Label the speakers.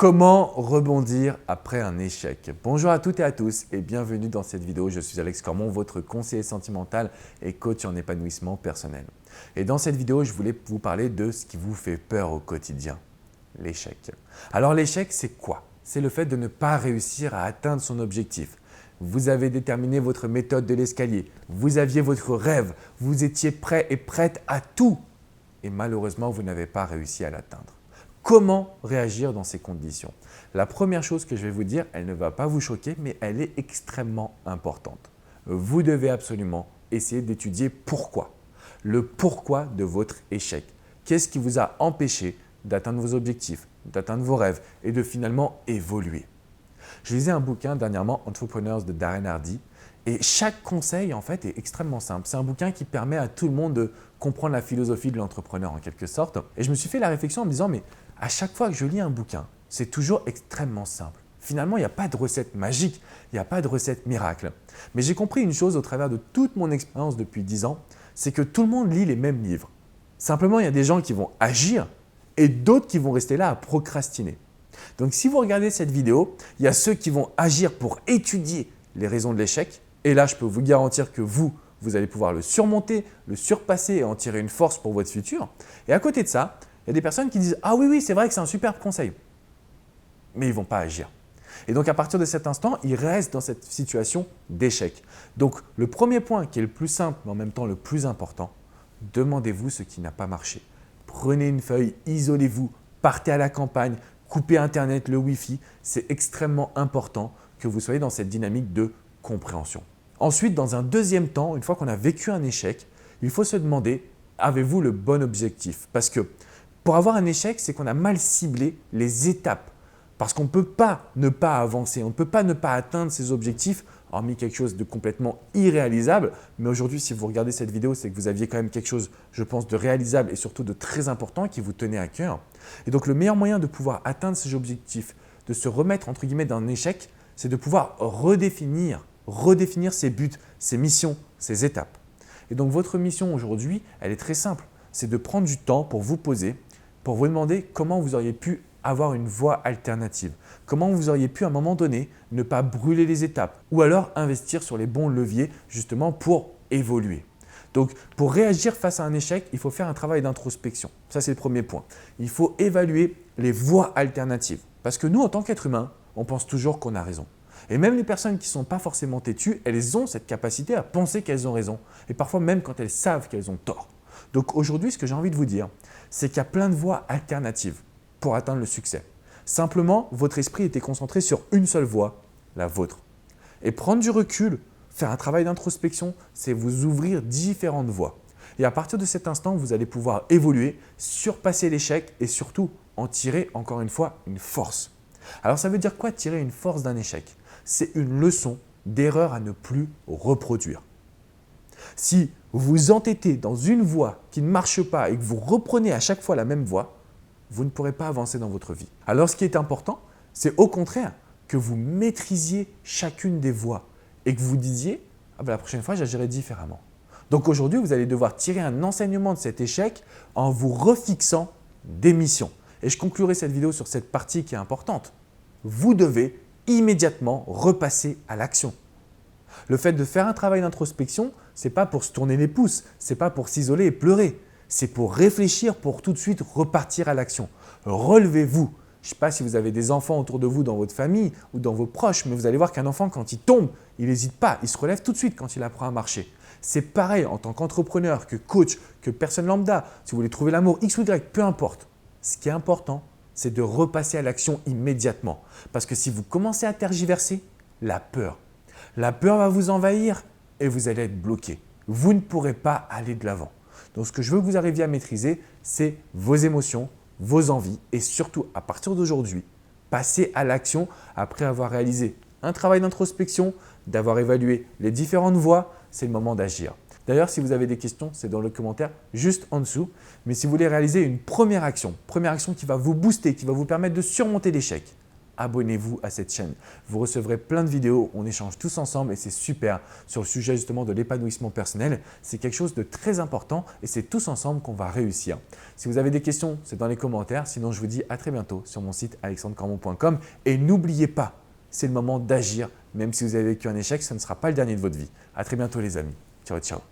Speaker 1: Comment rebondir après un échec? Bonjour à toutes et à tous et bienvenue dans cette vidéo. Je suis Alex Cormon, votre conseiller sentimental et coach en épanouissement personnel. Et dans cette vidéo, je voulais vous parler de ce qui vous fait peur au quotidien, l'échec. Alors l'échec, c'est quoi? C'est le fait de ne pas réussir à atteindre son objectif. Vous avez déterminé votre méthode de l'escalier, vous aviez votre rêve, vous étiez prêt et prête à tout et malheureusement, vous n'avez pas réussi à l'atteindre. Comment réagir dans ces conditions? La première chose que je vais vous dire, elle ne va pas vous choquer, mais elle est extrêmement importante. Vous devez absolument essayer d'étudier pourquoi. Le pourquoi de votre échec. Qu'est-ce qui vous a empêché d'atteindre vos objectifs, d'atteindre vos rêves et de finalement évoluer? Je lisais un bouquin dernièrement, Entrepreneurs de Darren Hardy, et chaque conseil en fait est extrêmement simple. C'est un bouquin qui permet à tout le monde de comprendre la philosophie de l'entrepreneur en quelque sorte. Et je me suis fait la réflexion en me disant, mais à chaque fois que je lis un bouquin, c'est toujours extrêmement simple. Finalement, il n'y a pas de recette magique, il n'y a pas de recette miracle. Mais j'ai compris une chose au travers de toute mon expérience depuis 10 ans, c'est que tout le monde lit les mêmes livres. Simplement, il y a des gens qui vont agir et d'autres qui vont rester là à procrastiner. Donc, si vous regardez cette vidéo, il y a ceux qui vont agir pour étudier les raisons de l'échec. Et là, je peux vous garantir que vous allez pouvoir le surmonter, le surpasser et en tirer une force pour votre futur. Et à côté de ça, il y a des personnes qui disent « Ah oui, c'est vrai que c'est un superbe conseil », mais ils ne vont pas agir. Et donc, à partir de cet instant, ils restent dans cette situation d'échec. Donc, le premier point qui est le plus simple, mais en même temps le plus important, demandez-vous ce qui n'a pas marché. Prenez une feuille, isolez-vous, partez à la campagne, coupez Internet, le Wi-Fi. C'est extrêmement important que vous soyez dans cette dynamique de compréhension. Ensuite, dans un deuxième temps, une fois qu'on a vécu un échec, il faut se demander, avez-vous le bon objectif? Parce que pour avoir un échec, c'est qu'on a mal ciblé les étapes. Parce qu'on ne peut pas ne pas avancer, on ne peut pas ne pas atteindre ses objectifs, hormis quelque chose de complètement irréalisable. Mais aujourd'hui, si vous regardez cette vidéo, c'est que vous aviez quand même quelque chose, je pense, de réalisable et surtout de très important qui vous tenait à cœur. Et donc, le meilleur moyen de pouvoir atteindre ces objectifs, de se remettre entre guillemets d'un échec, c'est de pouvoir redéfinir ses buts, ses missions, ses étapes. Et donc, votre mission aujourd'hui, elle est très simple. C'est de prendre du temps pour vous poser, pour vous demander comment vous auriez pu avoir une voie alternative. Comment vous auriez pu à un moment donné ne pas brûler les étapes ou alors investir sur les bons leviers justement pour évoluer. Donc, pour réagir face à un échec, il faut faire un travail d'introspection. Ça, c'est le premier point. Il faut évaluer les voies alternatives. Parce que nous, en tant qu'êtres humains, on pense toujours qu'on a raison. Et même les personnes qui ne sont pas forcément têtues, elles ont cette capacité à penser qu'elles ont raison. Et parfois même quand elles savent qu'elles ont tort. Donc aujourd'hui, ce que j'ai envie de vous dire, c'est qu'il y a plein de voies alternatives pour atteindre le succès. Simplement, votre esprit était concentré sur une seule voie, la vôtre. Et prendre du recul, faire un travail d'introspection, c'est vous ouvrir différentes voies. Et à partir de cet instant, vous allez pouvoir évoluer, surpasser l'échec et surtout en tirer encore une fois une force. Alors ça veut dire quoi tirer une force d'un échec? C'est une leçon d'erreur à ne plus reproduire. Si vous vous entêtez dans une voie qui ne marche pas et que vous reprenez à chaque fois la même voie, vous ne pourrez pas avancer dans votre vie. Alors ce qui est important, c'est au contraire que vous maîtrisiez chacune des voies et que vous disiez « la prochaine fois, j'agirai différemment ». Donc aujourd'hui, vous allez devoir tirer un enseignement de cet échec en vous refixant des missions. Et je conclurai cette vidéo sur cette partie qui est importante. Vous devez immédiatement repasser à l'action. Le fait de faire un travail d'introspection, ce n'est pas pour se tourner les pouces, ce n'est pas pour s'isoler et pleurer. C'est pour réfléchir, pour tout de suite repartir à l'action. Relevez-vous. Je ne sais pas si vous avez des enfants autour de vous dans votre famille ou dans vos proches, mais vous allez voir qu'un enfant, quand il tombe, il n'hésite pas, il se relève tout de suite quand il apprend à marcher. C'est pareil en tant qu'entrepreneur, que coach, que personne lambda. Si vous voulez trouver l'amour X ou Y, peu importe. Ce qui est important, c'est de repasser à l'action immédiatement. Parce que si vous commencez à tergiverser, la peur va vous envahir et vous allez être bloqué. Vous ne pourrez pas aller de l'avant. Donc, ce que je veux que vous arriviez à maîtriser, c'est vos émotions, vos envies et surtout, à partir d'aujourd'hui, passer à l'action après avoir réalisé un travail d'introspection, d'avoir évalué les différentes voies, c'est le moment d'agir. D'ailleurs, si vous avez des questions, c'est dans le commentaire juste en dessous. Mais si vous voulez réaliser une première action qui va vous booster, qui va vous permettre de surmonter l'échec, abonnez-vous à cette chaîne. Vous recevrez plein de vidéos, on échange tous ensemble et c'est super sur le sujet justement de l'épanouissement personnel. C'est quelque chose de très important et c'est tous ensemble qu'on va réussir. Si vous avez des questions, c'est dans les commentaires. Sinon, je vous dis à très bientôt sur mon site alexandrecormon.com et n'oubliez pas, c'est le moment d'agir. Même si vous avez vécu un échec, ce ne sera pas le dernier de votre vie. À très bientôt les amis. Ciao, ciao.